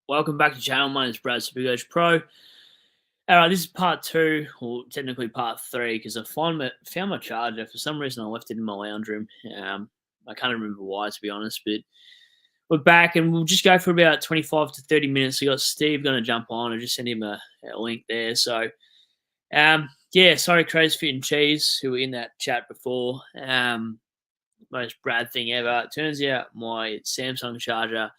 Welcome back to the channel. My name is Brad, SuperCoach Pro. All right, this is part two, or technically part three, because I found my charger. For some reason, I left it in my lounge room. I can't remember why, to be honest, but we're back, and we'll just go for about 25 to 30 minutes. We got Steve going to jump on. I just sent him a link there. So, yeah, sorry, Crazy Fit and Cheese, who were in that chat before. Most Brad thing ever. It turns out my Samsung charger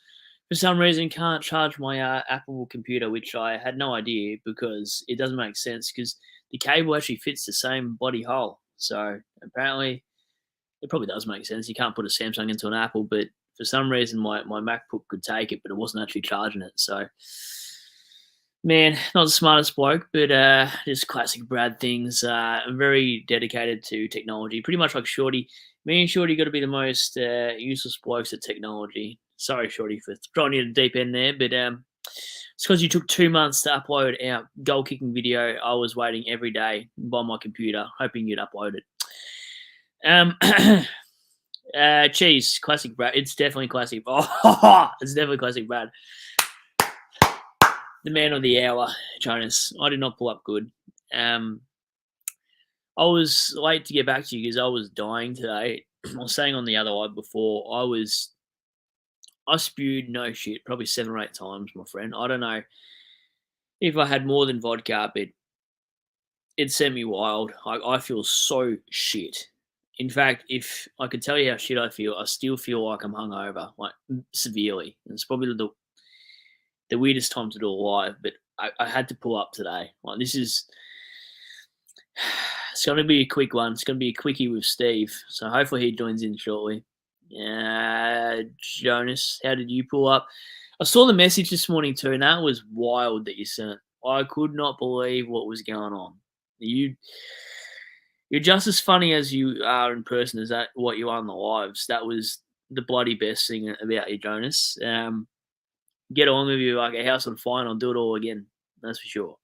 for some reason can't charge my Apple computer, which I had no idea because it doesn't make sense because the cable actually fits the same body hole. So apparently it probably does make sense. You can't put a Samsung into an Apple, but for some reason my MacBook could take it, but it wasn't actually charging it. So man, not the smartest bloke, but just classic Brad things. I'm very dedicated to technology, pretty much like Shorty. Me and Shorty got to be the most useless blokes at technology. Sorry, Shorty, for throwing you to the deep end there, but it's because you took 2 months to upload our goal kicking video. I was waiting every day by my computer, hoping you'd upload it. Cheese, classic Brad. It's definitely classic. Oh, it's definitely classic Brad. The man of the hour, Jonas. I did not pull up good. I was late to get back to you because I was dying today. I was saying on the other live before, I spewed no shit probably 7 or 8 times, my friend. I don't know if I had more than vodka, but it sent me wild. I feel so shit. In fact, if I could tell you how shit I still feel like I'm hungover, like severely. And it's probably the weirdest time to do a live, but I had to pull up today. Like this is, it's going to be a quick one. It's going to be a quickie with Steve. So hopefully he joins in shortly. Jonas, how did you pull up? I saw the message this morning too, and that was wild that you sent. I could not believe what was going on. You're just as funny as you are in person as that what you are in the lives. That was the bloody best thing about you, Jonas. Get on with you like a house on fire, and I'll do it all again. That's for sure.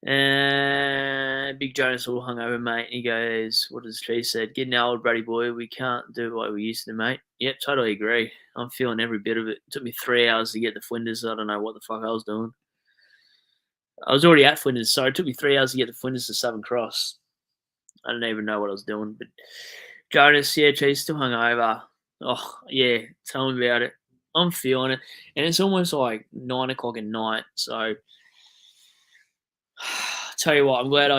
Big Jonas all hungover, mate. He goes, what does Tree said? Getting old, Brady boy. We can't do what we used to, mate. Yep, totally agree. I'm feeling every bit of it. It took me 3 hours to get the Flinders. I don't know what the fuck I was doing. I was already at Flinders, so it took me 3 hours to get the Flinders to Southern Cross. I don't even know what I was doing. But Jonas, yeah, Tree's still hungover. Oh, yeah, tell me about it. I'm feeling it. And it's almost like 9 o'clock at night, so tell you what, I'm glad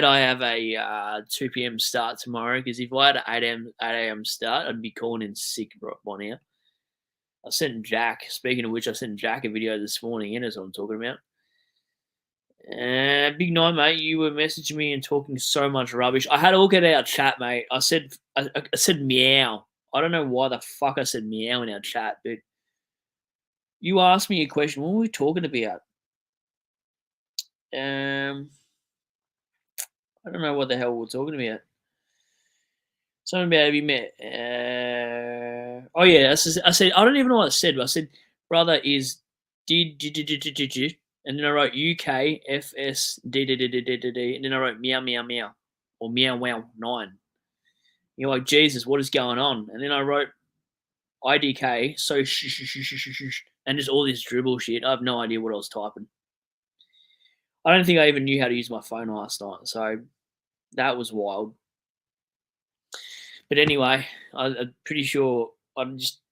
I have a 2 p.m. start tomorrow because if I had an 8 a.m. start, I'd be calling in sick by now. I sent Jack. Speaking of which, I sent Jack a video this morning. And that's what I'm talking about. Big night, mate. You were messaging me and talking so much rubbish. I had to look at our chat, mate. I said meow. I don't know why the fuck I said meow in our chat, but you asked me a question. What were we talking about? I don't know what the hell we're talking about. Something about have you met? Oh yeah, I said I don't even know what I said, but I said brother is did, and then I wrote UK FS D, and then I wrote meow meow meow or meow wow 9. You're like Jesus, what is going on? And then I wrote IDK so and just all this dribble shit. I have no idea what I was typing. I don't think I even knew how to use my phone last night, so that was wild. But anyway, I'm pretty sure I just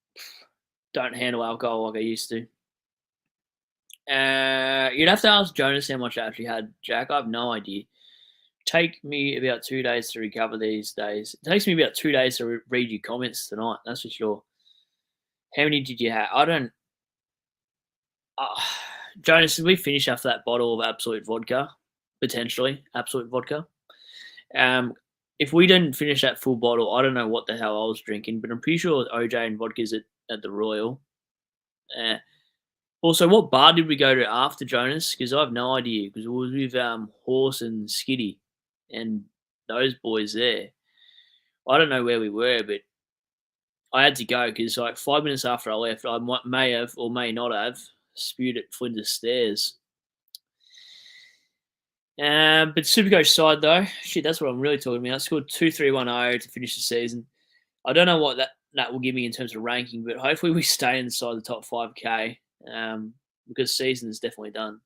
don't handle alcohol like I used to. You'd have to ask Jonas how much I actually had, Jack. I have no idea. Take me about 2 days to recover these days. It takes me about 2 days to read your comments tonight, that's for sure. How many did you have? I don't... Jonas, did we finish after that bottle of Absolute vodka? Potentially, Absolute vodka. If we didn't finish that full bottle, I don't know what the hell I was drinking, but I'm pretty sure it was OJ and vodkas at the Royal. Also, what bar did we go to after, Jonas? Because I have no idea, because it was with Horse and Skitty and those boys there. I don't know where we were, but I had to go because like 5 minutes after I left, I may have or may not have spewed at Flinders Stairs. But SuperCoach side though, shit, that's what I'm really talking about. I scored 2-3-1-0 to finish the season. I don't know what that will give me in terms of ranking. But hopefully we stay inside the top 5K because season is definitely done.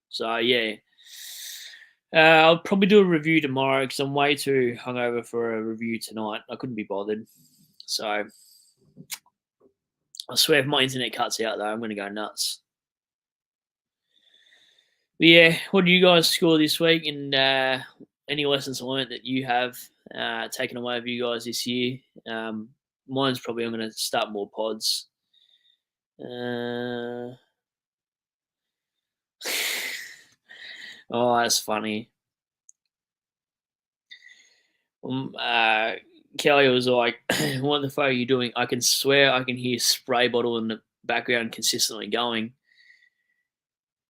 So yeah, I'll probably do a review tomorrow because I'm way too hungover for a review tonight. I couldn't be bothered. So I swear if my internet cuts out though, I'm going to go nuts. But yeah, what do you guys score this week? And any lessons learned that you have taken away of you guys this year? Mine's probably I'm going to start more pods. Oh, that's funny. Kelly was like, "What the fuck are you doing?" I can swear I can hear spray bottle in the background consistently going.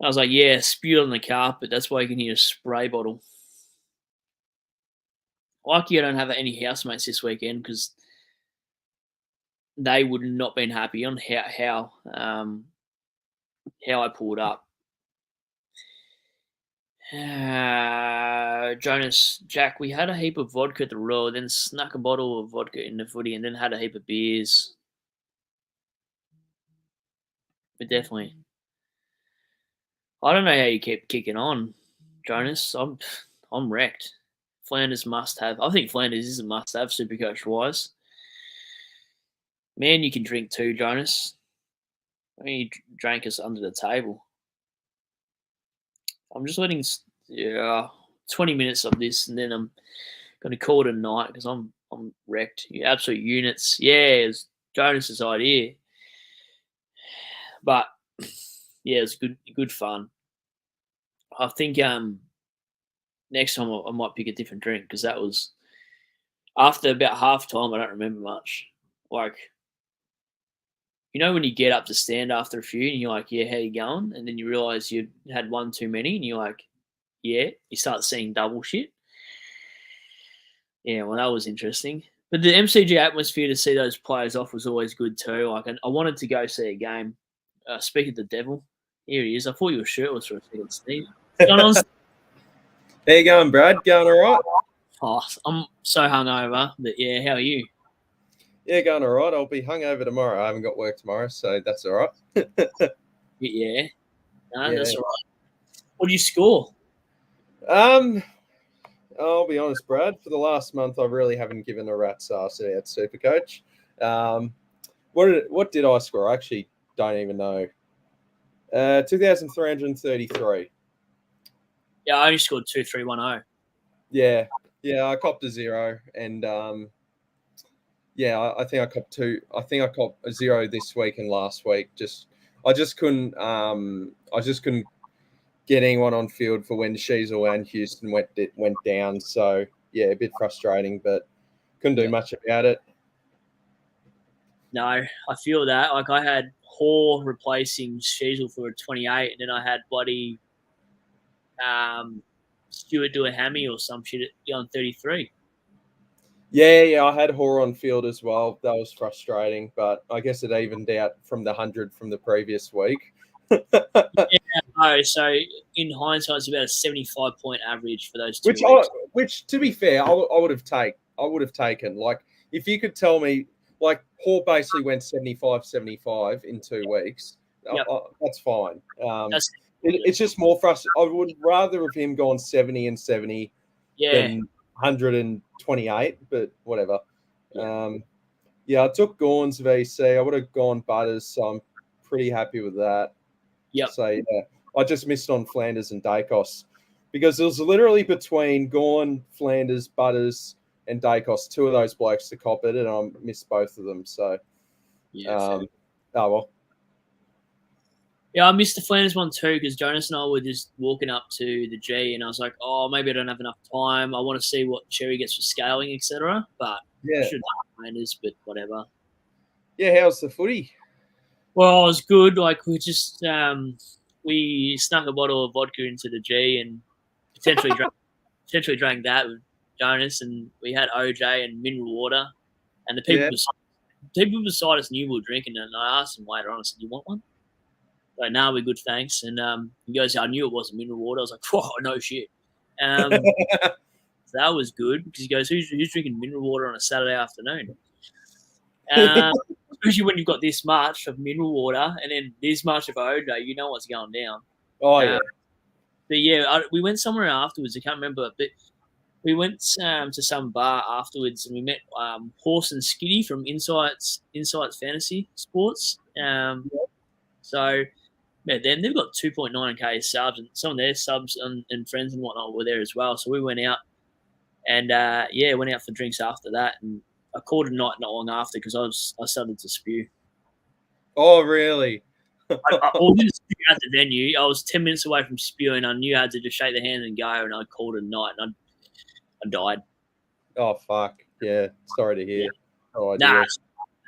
I was like, "Yeah, spewed on the carpet. That's why you can hear a spray bottle." Lucky I don't have any housemates this weekend because they would not been happy on how I pulled up. Jonas, Jack, we had a heap of vodka at the Royal, then snuck a bottle of vodka in the footy, and then had a heap of beers. But definitely, I don't know how you keep kicking on, Jonas. I'm wrecked. Flanders must have. I think Flanders is a must have, Supercoach wise. Man, you can drink too, Jonas. I mean, you drank us under the table. I'm just letting 20 minutes of this, and then I'm going to call it a night because I'm wrecked. You absolute units. Yeah, it's Jonas's idea, but yeah, it's good fun. I think next time I might pick a different drink because that was after about half time. I don't remember much. Like, when you get up to stand after a few and you're like, yeah, how you going? And then you realise you had one too many and you're like, yeah, you start seeing double shit. Yeah, well, that was interesting. But the MCG atmosphere to see those players off was always good too. Like, I wanted to go see a game. Speak of the devil, here he is. I thought you were shirtless for a second, Steve. What's going on? How you going, Brad? Going all right? Oh, I'm so hungover, but yeah, how are you? Yeah, going all right. I'll be hungover tomorrow. I haven't got work tomorrow, so that's all right. Yeah, no, Yeah. that's all right. What do you score? I'll be honest, Brad. For the last month, I really haven't given a rat's ass about SuperCoach. What did I score? I actually don't even know. 2,333. Yeah, I only scored 2,310. Yeah, I copped a 0, and I think I copped 2. I think I copped a 0 this week and last week. I just couldn't get anyone on field for when Sheasel and Houston went down. So yeah, a bit frustrating, but couldn't do much about it. No, I feel that. Like, I had Hoare replacing Sheasel for a 28, and then I had bloody Stewart do a hammy or some shit on 33. Yeah, I had Hoare on field as well. That was frustrating, but I guess it evened out from the 100 from the previous week. So in hindsight, it's about a 75-point average for those 2 Which, weeks. which to be fair, I would have taken. Like, if you could tell me, like, Hoare basically went 75 in 2 weeks. Yep. That's fine. It's just more frustrating. I would rather have him gone 70 and 70 than 128, but whatever. I took Gorn's VC. I would have gone Butters, so I'm pretty happy with that. Yep. So yeah, I just missed on Flanders and Dacos because it was literally between Gorn, Flanders, Butters, and Dacos, 2 of those blokes to cop it, and I missed both of them. So, oh well. Yeah, I missed the Flanders one too because Jonas and I were just walking up to the G, and I was like, "Oh, maybe I don't have enough time. I want to see what Cherry gets for scaling, etc." But I should have done Flanders, but whatever. Yeah, how's the footy? Well, it was good. Like, we just we snuck a bottle of vodka into the G and potentially drank that with Jonas, and we had OJ and mineral water, and the people beside us knew we were drinking it, and I asked him later on, I said, "You want one?" Like, nah, we're good, thanks. And he goes, "I knew it wasn't mineral water." I was like, "Whoa, no shit." So that was good because he goes, who's drinking mineral water on a Saturday afternoon? Especially when you've got this much of mineral water and then this much of OJ, you know what's going down. Oh, yeah. But yeah, we went somewhere afterwards. I can't remember, but we went to some bar afterwards and we met Horse and Skitty from Insights Fantasy Sports. So met them. They've got 2.9k subs, and some of their subs and friends and whatnot were there as well. So we went out and went out for drinks after that. And I called a night not long after because I started to spew. Oh, really? I didn't spew at the venue. I was 10 minutes away from spewing. I knew I had to just shake the hand and go, and I called it a night, and I died. Oh, fuck. Yeah. Sorry to hear. Yeah. Oh, nah, it's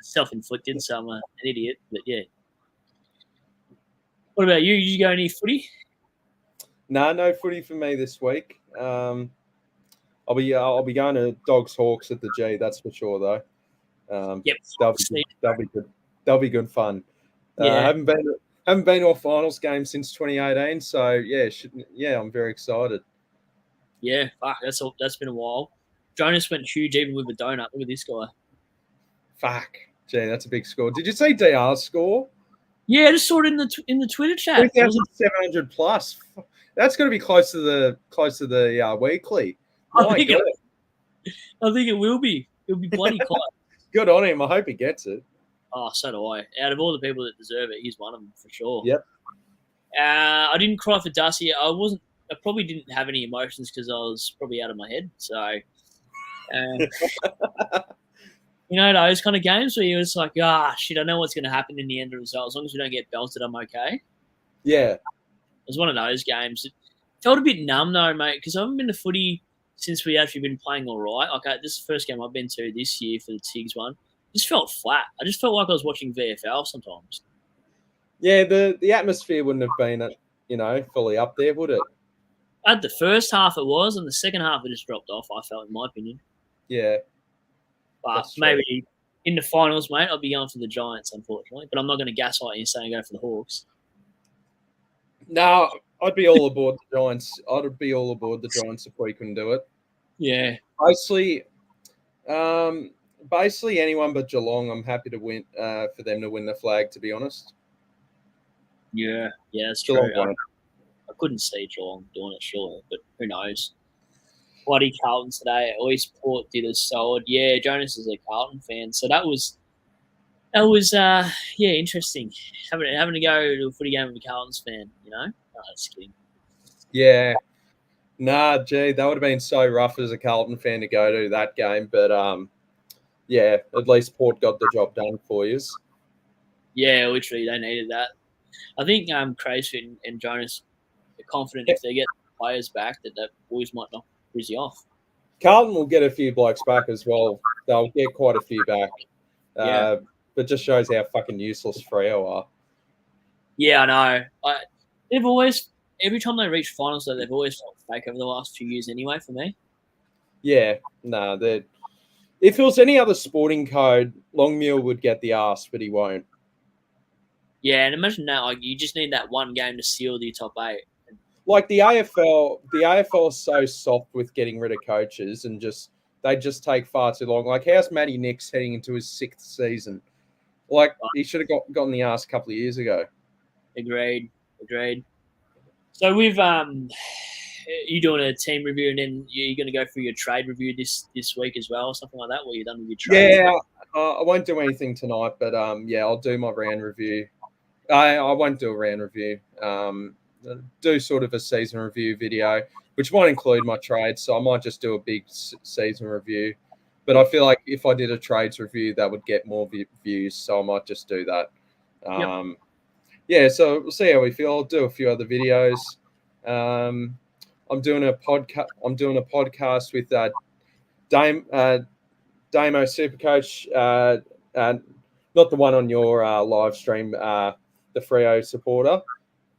self-inflicted, so I'm an idiot. But yeah. What about you? Did you go any footy? No footy for me this week. I'll be going to Dogs Hawks at the G. That's for sure, though. Yep. That'll be good. That'll be good fun. Yeah. Haven't been to a finals game since 2018, so yeah, I'm very excited. Yeah, fuck, that's been a while. Jonas went huge even with a donut. Look at this guy. Fuck, gee, that's a big score. Did you see DR's score? Yeah, I just saw it in the Twitter chat. 3,700 plus. That's going to be close to the weekly. I think it will be. It'll be bloody close. Good on him. I hope he gets it. Oh, so do I. Out of all the people that deserve it, he's one of them for sure. Yep. I didn't cry for Dusty. I probably didn't have any emotions because I was probably out of my head. So, those kind of games where you're just like, shit, I know what's going to happen in the end result. As long as we don't get belted, I'm okay. Yeah. It was one of those games. It felt a bit numb though, mate, because I haven't been to footy since we actually been playing all right. Like, this is the first game I've been to this year for the Tigs one. It just felt flat. I just felt like I was watching VFL sometimes. Yeah, the atmosphere wouldn't have been, fully up there, would it? At the first half it was, and the second half it just dropped off, I felt, in my opinion. Yeah. But maybe in the finals, mate, I'll be going for the Giants, unfortunately. But I'm not going to gaslight you saying go for the Hawks. No, I'd be all aboard the Giants. I'd be all aboard the Giants if we couldn't do it. Yeah. Basically anyone but Geelong, I'm happy to win for them to win the flag, to be honest. Yeah, that's true. I couldn't see Geelong doing it, sure, but who knows? Bloody Carlton today. At least Port did us solid. Yeah, Jonas is a Carlton fan, so that was interesting. Having to go to a footy game with a Carlton's fan, No, just kidding. Yeah. Nah, gee, that would have been so rough as a Carlton fan to go to that game, but at least Port got the job done for you. Yeah, literally, they needed that. I think Crayford and Jonas are confident if they get players back that boys might knock Brizzy off. Carlton will get a few blokes back as well. They'll get quite a few back. But just shows how fucking useless Freo are. Yeah, I know. They've always, every time they reach finals, though, they've always felt fake over the last 2 years anyway, for me. Yeah, if it was any other sporting code, Longmuir would get the arse, but he won't. Yeah, and imagine that, like, you just need that one game to seal the top 8. Like the AFL is so soft with getting rid of coaches and they just take far too long. Like, how's Matty Nix heading into his 6th season? Like, he should have gotten the arse a couple of years ago. Agreed. So we've you doing a team review and then you're going to go through your trade review this week as well or something like that? Where you're done with your trade? Yeah, I won't do anything tonight, but I'll do my round review. I won't do a round review. Do sort of a season review video, which might include my trades. So I might just do a big season review. But I feel like if I did a trades review, that would get more views. So I might just do that. So we'll see how we feel. I'll do a few other videos. I'm doing a podcast with Damo SuperCoach, not the one on your live stream, the Freo supporter.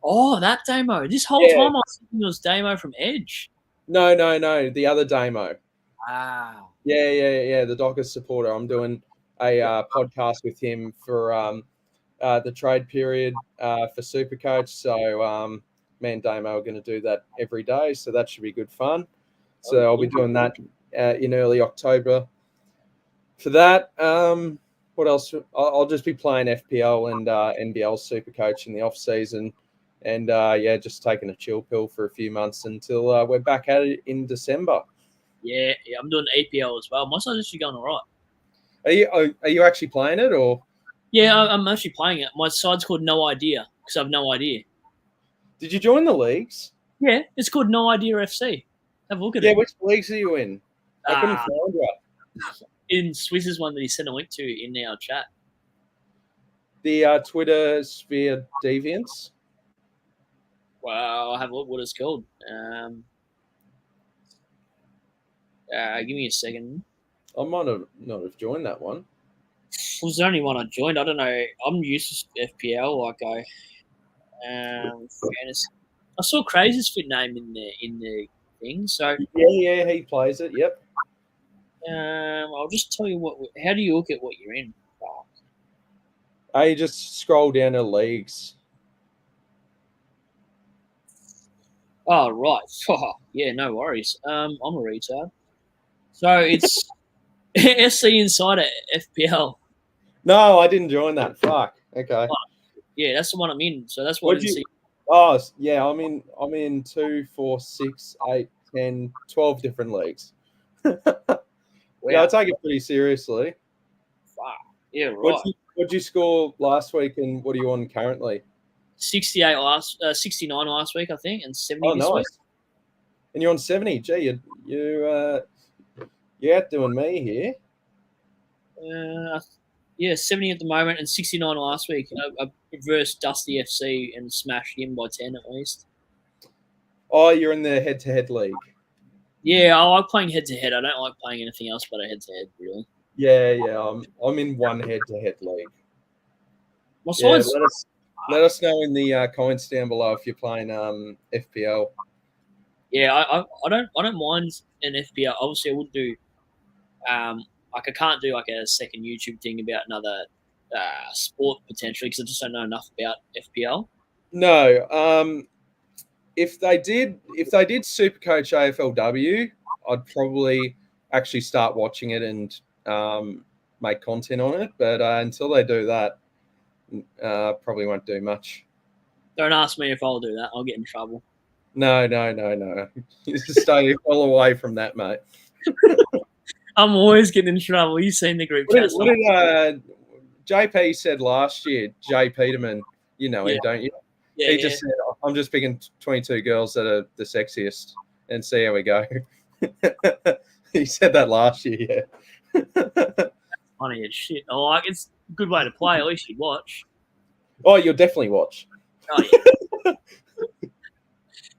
Oh, that Damo. This whole time I was thinking it was Damo from Edge. No, the other Damo. Wow. Yeah, the Dockers supporter. I'm doing a podcast with him for the trade period for SuperCoach. So me and Damo are going to do that every day. So that should be good fun. So I'll be doing that in early October. For that, what else? I'll just be playing FPL and NBL SuperCoach in the off season, and just taking a chill pill for a few months until we're back at it in December. Yeah, I'm doing APL as well. My side's actually going all right. Are you actually playing it or? Yeah, I'm actually playing it. My side's called No Idea because I have no idea. Did you join the leagues? Yeah, it's called No Idea FC. Have a look at it. Yeah, which leagues are you in? I couldn't find you. In Swiss's one that he sent a link to in our chat. The Twitter Sphere Deviants. Wow, I'll have a look what it's called. Give me a second. I might have not have joined that one. Was the only one I joined. I don't know. I'm used to FPL. Fantasy. I saw Crazy's fit name in the thing. So yeah, he plays it. Yep. I'll just tell you what. How do you look at what you're in? You just scroll down to leagues. Oh right. Yeah, no worries. I'm a retard. So it's SC Insider FPL. No, I didn't join that. Fuck. Okay. Oh, yeah, that's the one I'm in. So that's what I didn't see. Oh yeah, I'm in 2, 4, 6, 8, 10, 12 different leagues. Yeah, I take it pretty seriously. Fuck. Yeah, right. What'd you score last week, and what are you on currently? 69 last week, I think, and 70 this week. And you're on 70. Gee, you're outdoing me here. Yeah, 70 at the moment and 69 last week. I reversed Dusty FC and smashed him by 10 at least. Oh, you're in the head-to-head league. Yeah, I like playing head-to-head. I don't like playing anything else but a head-to-head, really. Yeah. I'm in one head-to-head league. Let us know in the comments down below if you're playing FPL. Yeah, I don't mind an FPL. Obviously, I would do I can't do like a second YouTube thing about another sport potentially because I just don't know enough about FPL. No, if they did SuperCoach AFLW, I'd probably actually start watching it and make content on it. But until they do that, probably won't do much. Don't ask me if I'll do that. I'll get in trouble. No. You just stay well away from that, mate. I'm always getting in trouble. You've seen the group chat. What did JP said last year? Jay Peterman, you know him, don't you? Yeah, he just said, "I'm just picking 22 girls that are the sexiest and see how we go." He said that last year. Yeah. Funny as shit. I like it's a good way to play. At least you watch. Oh, you'll definitely watch. Oh yeah.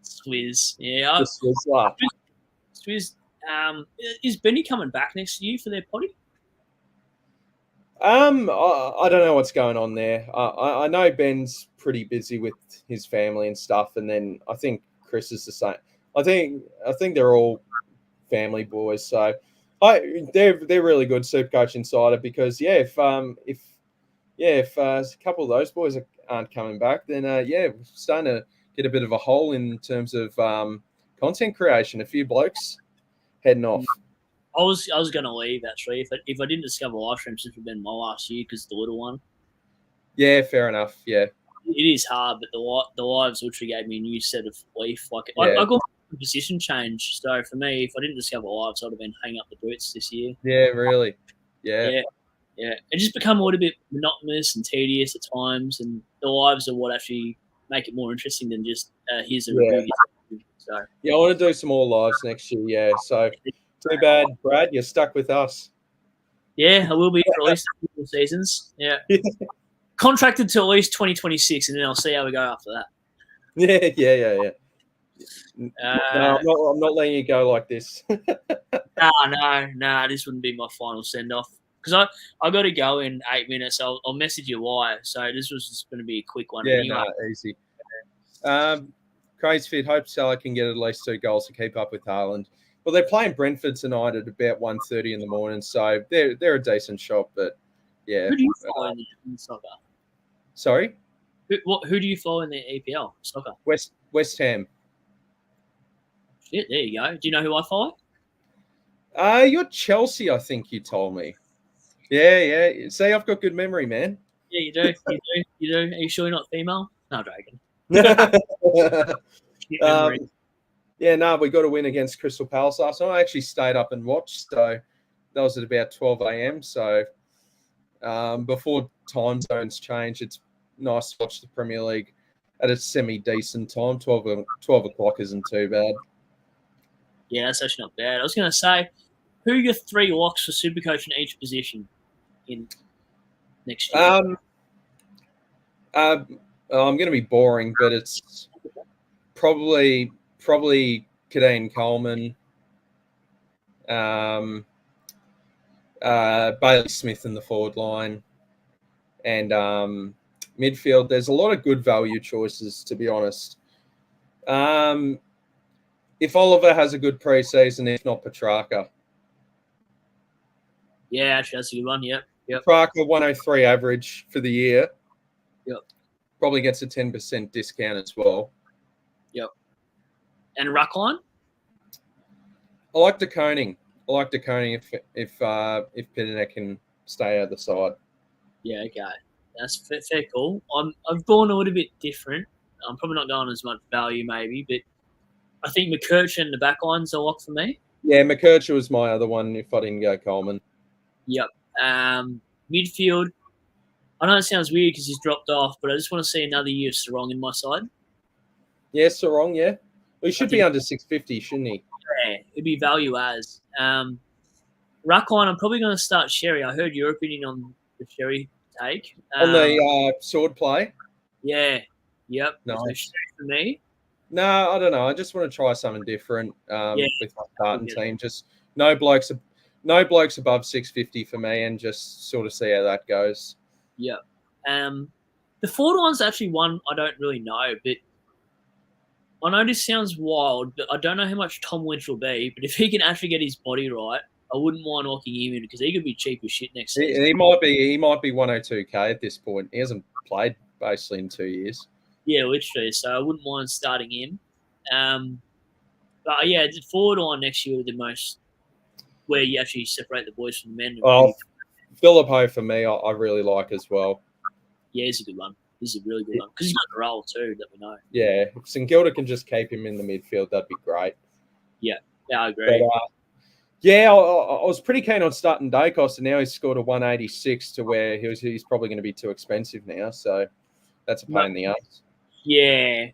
Swizz, yeah. Swizz. Is Benny coming back next year for their potty? I don't know what's going on there. I know Ben's pretty busy with his family and stuff, and then I think Chris is the same. I think they're all family boys, so they're really good SuperCoach Insider because if a couple of those boys aren't coming back, then we're starting to get a bit of a hole in terms of content creation. A few blokes heading off. I was going to leave actually if I didn't discover live streams since we've been my last year because the little one. Yeah, fair enough. Yeah, it is hard, but the lives literally gave me a new set of belief. I got a position change, so for me, if I didn't discover lives, I'd have been hanging up the boots this year. Yeah, really. Yeah. It just become a little bit monotonous and tedious at times, and the lives are what actually make it more interesting than just here's a review. So I want to do some more lives next year. Yeah, so. Too bad, Brad. You're stuck with us. Yeah, I will be for at least a couple of seasons. Yeah. Contracted to at least 2026, and then I'll see how we go after that. Yeah. No, I'm not letting you go like this. No. This wouldn't be my final send-off. Because I got to go in 8 minutes. I'll message you why. So this was just going to be a quick one. Yeah, anyway. Easy. Crazy Fit. Hope Salah can get at least 2 goals to keep up with Haaland. Well, they're playing Brentford tonight at about 1:30 in the morning, so they're a decent shot. But yeah, who do you follow in the soccer? Sorry, who do you follow in the EPL soccer? West Ham. Shit, there you go. Do you know who I follow? You're Chelsea, I think you told me. Yeah. See, I've got good memory, man. Yeah, you do. You do. Are you sure you're not female? No, Dragon. We got a win against Crystal Palace last night. I actually stayed up and watched, so that was at about 12 a.m. So before time zones change, it's nice to watch the Premier League at a semi-decent time. 12 o'clock isn't too bad. Yeah, that's actually not bad. I was going to say, who are your 3 locks for SuperCoach in each position in next year? I'm going to be boring, but it's probably Kadeen Coleman, Bailey Smith in the forward line, and midfield. There's a lot of good value choices, to be honest. If Oliver has a good preseason, if not Petrarca. Yeah, actually, that's a good one. Yep. Petrarca 103 average for the year. Yep. Probably gets a 10% discount as well. Yep. And Ruckline? I like De Koning. if Pitterneck can stay out the side. Yeah, okay. That's fair call. I've gone a little bit different. I'm probably not going as much value, maybe, but I think McKercher and the back line's a lock for me. Yeah, McKercher was my other one if I didn't go Coleman. Yep. Midfield. I know it sounds weird because he's dropped off, but I just want to see another year of Sarong in my side. Yeah, Sarong, yeah. Well, he should be under 650, shouldn't he? Yeah, it'd be value as. Ruckline, I'm probably going to start Sherry. I heard your opinion on the Sherry take. On the sword play? Yeah. Yep. Nice. So Sherry for me. No, I don't know. I just want to try something different with my starting team. Just no blokes above 650 for me, and just sort of see how that goes. Yeah. The forward one's actually one I don't really know, but I know this sounds wild, but I don't know how much Tom Lynch will be. But if he can actually get his body right, I wouldn't mind locking him in because he could be cheap as shit next season. He might be 102k at this point. He hasn't played basically in 2 years. Yeah, literally. So I wouldn't mind starting him. But yeah, the forward line next year will be the most where you actually separate the boys from the men. Well, Philip Ho for me, I really like as well. Yeah, he's a good one. He's a really good one because he's got the role too that we know. Yeah, if St Kilda can just keep him in the midfield, that'd be great. Yeah, I agree. But, I was pretty keen on starting Dacos, and now he's scored a 186 to where he's probably going to be too expensive now. So that's a pain in the ass. Yeah,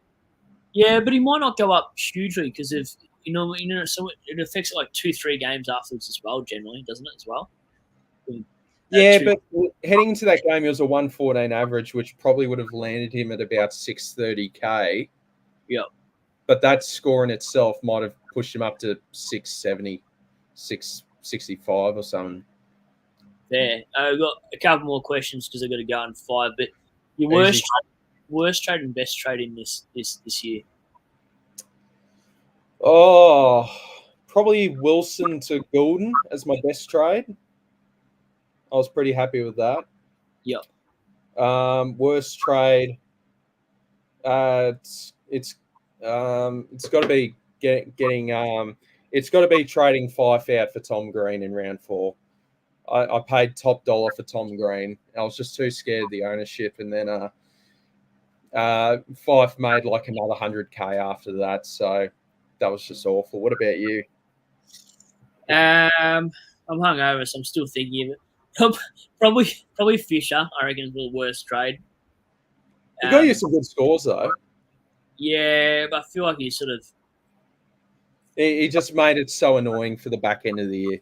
but he might not go up hugely because of so it affects like 2-3 games afterwards as well. Generally, doesn't it as well? But heading into that game, he was a 114 average, which probably would have landed him at about 630k. Yep. But that score in itself might have pushed him up to 670, 665 or something. There. I've got a couple more questions because I've got to go in 5. But your worst trade and best trade in this year? Oh, probably Wilson to Goulden as my best trade. I was pretty happy with that. Yep. Worst trade. It's got to be getting. It's got to be trading Fife out for Tom Green in round 4. I paid top dollar for Tom Green. I was just too scared of the ownership, and then Fife made like another 100k after that. So that was just awful. What about you? I'm hungover, so I'm still thinking of it. Probably Fisher, I reckon, is the worst trade. He got you some good scores, though. Yeah, but I feel like he sort of... He just made it so annoying for the back end of the year.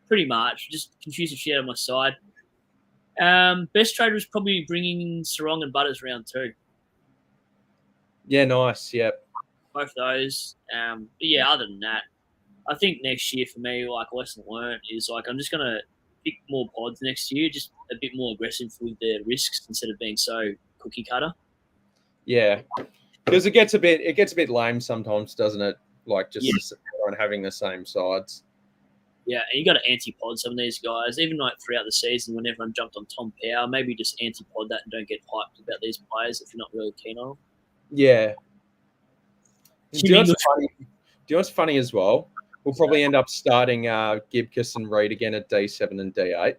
Pretty much. Just confused the shit out of my side. Best trade was probably bringing in Sarong and Butters round 2. Yeah, nice. Yep. Both of those. But yeah, other than that, I think next year for me, like lesson learned is like I'm just gonna pick more pods next year, just a bit more aggressive with the risks instead of being so cookie cutter. Yeah, because it gets a bit lame sometimes, doesn't it? Like just everyone having the same sides. Yeah, and you got to anti-pod some of these guys, even like throughout the season when everyone jumped on Tom Power, maybe just anti-pod that and don't get hyped about these players if you're not really keen on them. Yeah. you know what's funny as well? We'll probably end up starting Gibcus and Reed again at D7 and D8.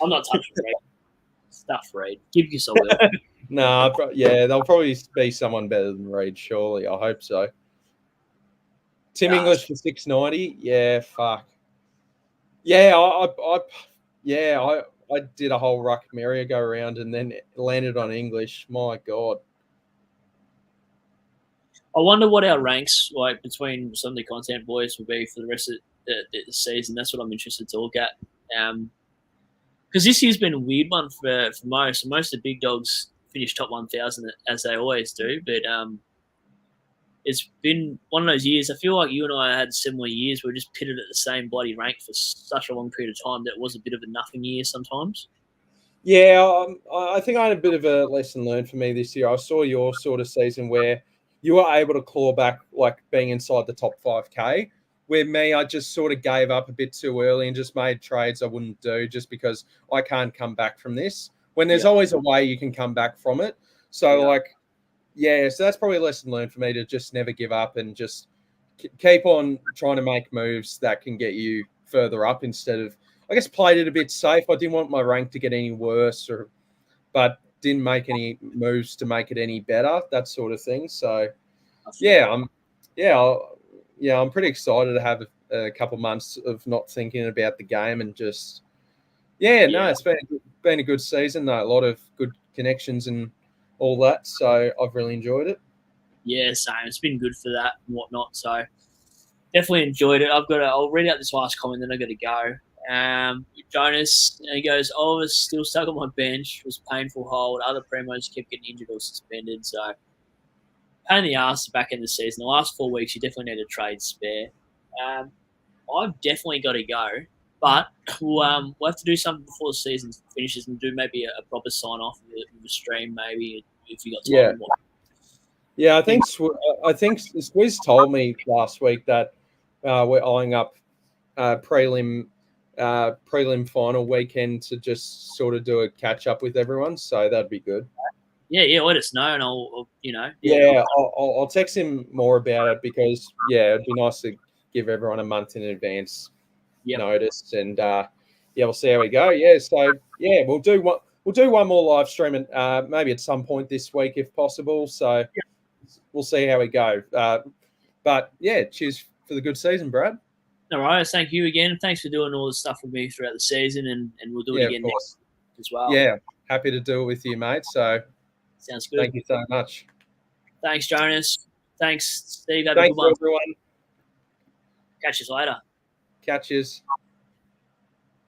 I'm not touching Reed. Stuff Reed. Gibcus I will. Nah, yeah, there'll probably be someone better than Reed, surely. I hope so. Tim English for 690. Yeah, fuck. Yeah, I did a whole ruck merry-go round and then landed on English. My God. I wonder what our ranks like between some of the content boys will be for the rest of the season. That's what I'm interested to look at. Because this year's been a weird one for most. Most of the big dogs finish top 1,000 as they always do, but it's been one of those years. I feel like you and I had similar years. We're just pitted at the same bloody rank for such a long period of time that it was a bit of a nothing year sometimes. Yeah, I think I had a bit of a lesson learned for me this year. I saw your sort of season where you were able to claw back, like being inside the top 5K. Where me, I just sort of gave up a bit too early and just made trades I wouldn't do just because I can't come back from this. When there's always a way you can come back from it. So, so that's probably a lesson learned for me to just never give up and just keep on trying to make moves that can get you further up instead of, I guess, played it a bit safe. I didn't want my rank to get any worse, but didn't make any moves to make it any better, that sort of thing. So, I'm pretty excited to have a couple months of not thinking about the game and just, it's been a good season though. A lot of good connections and all that. So I've really enjoyed it. Yeah, same. It's been good for that and whatnot. So definitely enjoyed it. I'll read out this last comment, then I got to go. Jonas, he goes, Oliver's still stuck on my bench. It was a painful hold. Other primos kept getting injured or suspended. So pain in the ass the back end of the season. The last 4 weeks, you definitely need a trade spare. I've definitely got to go, but we'll have to do something before the season finishes and do maybe a proper sign off with a stream, maybe if you got time. Yeah, I think Swizz told me last week that we're eyeing up prelim final weekend to just sort of do a catch up with everyone. So that'd be good. Yeah, let us know, and I'll I'll text him more about it because it'd be nice to give everyone a month in advance notice, and we'll see how we go. We'll do one more live stream and maybe at some point this week if possible. So we'll see how we go. But cheers for the good season, Brad. All right, thank you again. Thanks for doing all this stuff with me throughout the season, and we'll do it again next as well. Yeah, happy to do it with you, mate. So sounds good. Thank you so much. Thanks, Jonas. Thanks, Steve. Thanks, everyone. Catch you later. Catch yous.